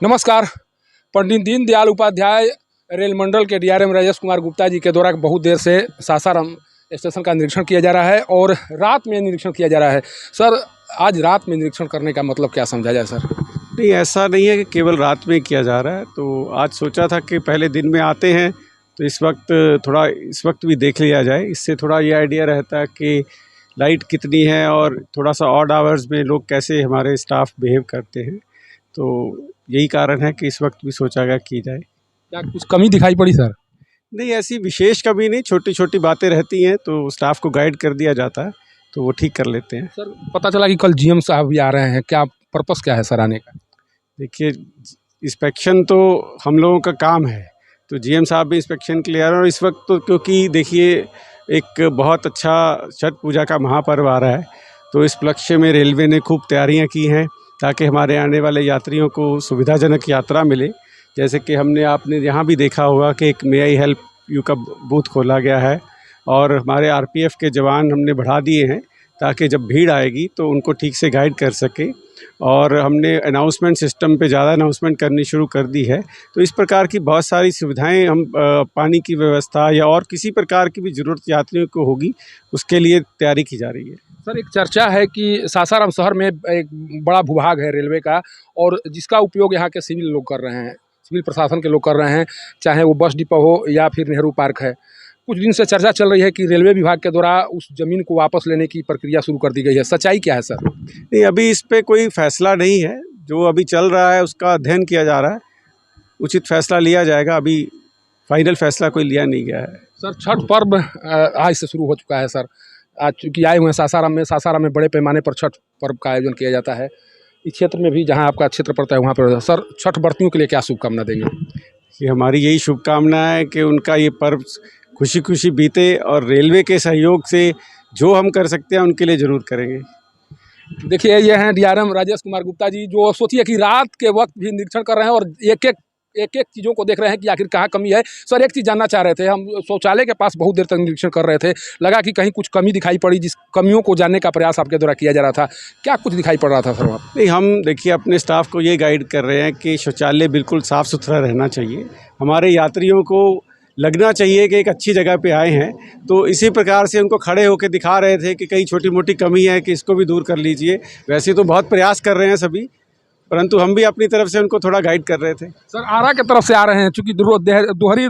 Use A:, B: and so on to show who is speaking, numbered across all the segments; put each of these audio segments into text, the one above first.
A: नमस्कार। पंडित दीनदयाल उपाध्याय रेल मंडल के डीआरएम राजेश कुमार गुप्ता जी के द्वारा बहुत देर से सासाराम स्टेशन का निरीक्षण किया जा रहा है और रात में निरीक्षण किया जा रहा है। सर, आज रात में निरीक्षण करने का मतलब क्या समझा जाए सर?
B: नहीं, ऐसा नहीं है कि केवल रात में किया जा रहा है। तो आज सोचा था कि पहले दिन में आते हैं तो इस वक्त भी देख लिया जाए। इससे थोड़ा ये आइडिया रहता है कि लाइट कितनी है और थोड़ा सा ऑड आवर्स में लोग कैसे हमारे स्टाफ बिहेव करते हैं। तो यही कारण है कि इस वक्त भी सोचा गया की जाए।
A: क्या कुछ कमी दिखाई पड़ी सर?
B: नहीं, ऐसी विशेष कमी नहीं, छोटी छोटी बातें रहती हैं तो स्टाफ को गाइड कर दिया जाता है तो वो ठीक कर लेते हैं।
A: सर, पता चला कि कल जीएम साहब भी आ रहे हैं, क्या पर्पस क्या है सर आने का?
B: देखिए, इंस्पेक्शन तो हम लोगों का काम है, तो जीएम साहब भी इंस्पेक्शन के लिए आ रहे हैं। और इस वक्त तो क्योंकि देखिए एक बहुत अच्छा छठ पूजा का महापर्व आ रहा है, तो इस उपलक्ष्य में रेलवे ने खूब तैयारियां की हैं ताकि हमारे आने वाले यात्रियों को सुविधाजनक यात्रा मिले। जैसे कि आपने यहाँ भी देखा होगा कि एक मे आई हेल्प यू का बूथ खोला गया है और हमारे आरपीएफ के जवान हमने बढ़ा दिए हैं ताकि जब भीड़ आएगी तो उनको ठीक से गाइड कर सके। और हमने अनाउंसमेंट सिस्टम पे ज़्यादा अनाउंसमेंट करनी शुरू कर दी है। तो इस प्रकार की बहुत सारी सुविधाएं हम पानी की व्यवस्था या और किसी प्रकार की भी ज़रूरत यात्रियों को होगी, उसके लिए तैयारी की जा रही है।
A: सर, एक चर्चा है कि सासाराम शहर में एक बड़ा भूभाग है रेलवे का और जिसका उपयोग यहाँ के सिविल लोग कर रहे हैं, सिविल प्रशासन के लोग कर रहे हैं, चाहे वो बस डिपो हो या फिर नेहरू पार्क है। कुछ दिन से चर्चा चल रही है कि रेलवे विभाग के द्वारा उस ज़मीन को वापस लेने की प्रक्रिया शुरू कर दी गई है। सच्चाई क्या है सर?
B: नहीं, अभी इस पे कोई फैसला नहीं है। जो अभी चल रहा है उसका अध्ययन किया जा रहा है, उचित फैसला लिया जाएगा। अभी फाइनल फैसला कोई लिया नहीं गया है।
A: सर, छठ पर्व आज से शुरू हो चुका है सर। आज चूँकि आए हुए हैं सासाराम में बड़े पैमाने पर छठ पर्व का आयोजन किया जाता है। इस क्षेत्र में भी जहाँ आपका क्षेत्र पड़ता है वहाँ पर सर छठ व्रतियों के लिए क्या शुभकामना देंगे?
B: कि हमारी यही शुभकामना है कि उनका ये पर्व खुशी खुशी बीते और रेलवे के सहयोग से जो हम कर सकते हैं उनके लिए ज़रूर करेंगे।
A: देखिए, ये हैं डीआरएम राजेश कुमार गुप्ता जी, जो सोचिए कि रात के वक्त भी निरीक्षण कर रहे हैं और एक एक चीज़ों को देख रहे हैं कि आखिर कहाँ कमी है। सर, एक चीज़ जानना चाह रहे थे हम, शौचालय के पास बहुत देर तक निरीक्षण कर रहे थे, लगा कि कहीं कुछ कमी दिखाई पड़ी, जिस कमियों को जानने का प्रयास आपके द्वारा किया जा रहा था। क्या कुछ दिखाई पड़ रहा था सर वहाँ?
B: नहीं, हम देखिए अपने स्टाफ को ये गाइड कर रहे हैं कि शौचालय बिल्कुल साफ़ सुथरा रहना चाहिए। हमारे यात्रियों को लगना चाहिए कि एक अच्छी जगह पे आए हैं, तो इसी प्रकार से उनको खड़े होकर दिखा रहे थे कि कहीं छोटी मोटी कमी है कि इसको भी दूर कर लीजिए। वैसे तो बहुत प्रयास कर रहे हैं सभी, परंतु हम भी अपनी तरफ से उनको थोड़ा गाइड कर रहे थे।
A: सर, आरा की तरफ से आ रहे हैं, चूँकि दोहरी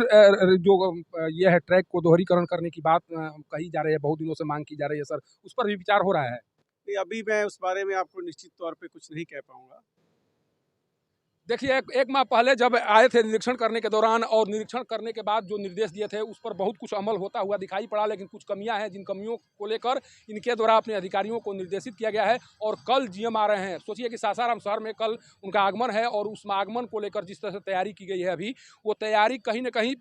A: जो ये है ट्रैक को दोहरीकरण करने की बात कही जा रही है, बहुत दिनों से मांग की जा रही है सर, उस पर भी विचार हो रहा है?
B: नहीं, अभी मैं उस बारे में आपको निश्चित तौर पे कुछ नहीं कह पाऊँगा।
A: देखिए, एक माह पहले जब आए थे निरीक्षण करने के दौरान और निरीक्षण करने के बाद जो निर्देश दिए थे उस पर बहुत कुछ अमल होता हुआ दिखाई पड़ा, लेकिन कुछ कमियां हैं जिन कमियों को लेकर इनके द्वारा अपने अधिकारियों को निर्देशित किया गया है। और कल जीएम आ रहे हैं। सोचिए कि सासाराम शहर में कल उनका आगमन है और उस आगमन को लेकर जिस तरह से तैयारी की गई है अभी, वो तैयारी कहीं ना कहीं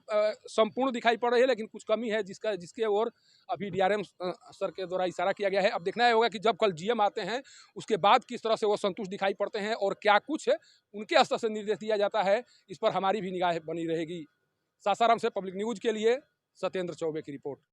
A: संपूर्ण दिखाई पड़ रही है, लेकिन कुछ कमी है जिसके ओर अभी डीआरएम सर के द्वारा इशारा किया गया है। अब देखना होगा कि जब कल जीएम आते हैं उसके बाद किस तरह से वो संतुष्ट दिखाई पड़ते हैं और क्या कुछ उनके स्तर से निर्देश दिया जाता है, इस पर हमारी भी निगाह बनी रहेगी। सासाराम से पब्लिक न्यूज़ के लिए सत्येंद्र चौबे की रिपोर्ट।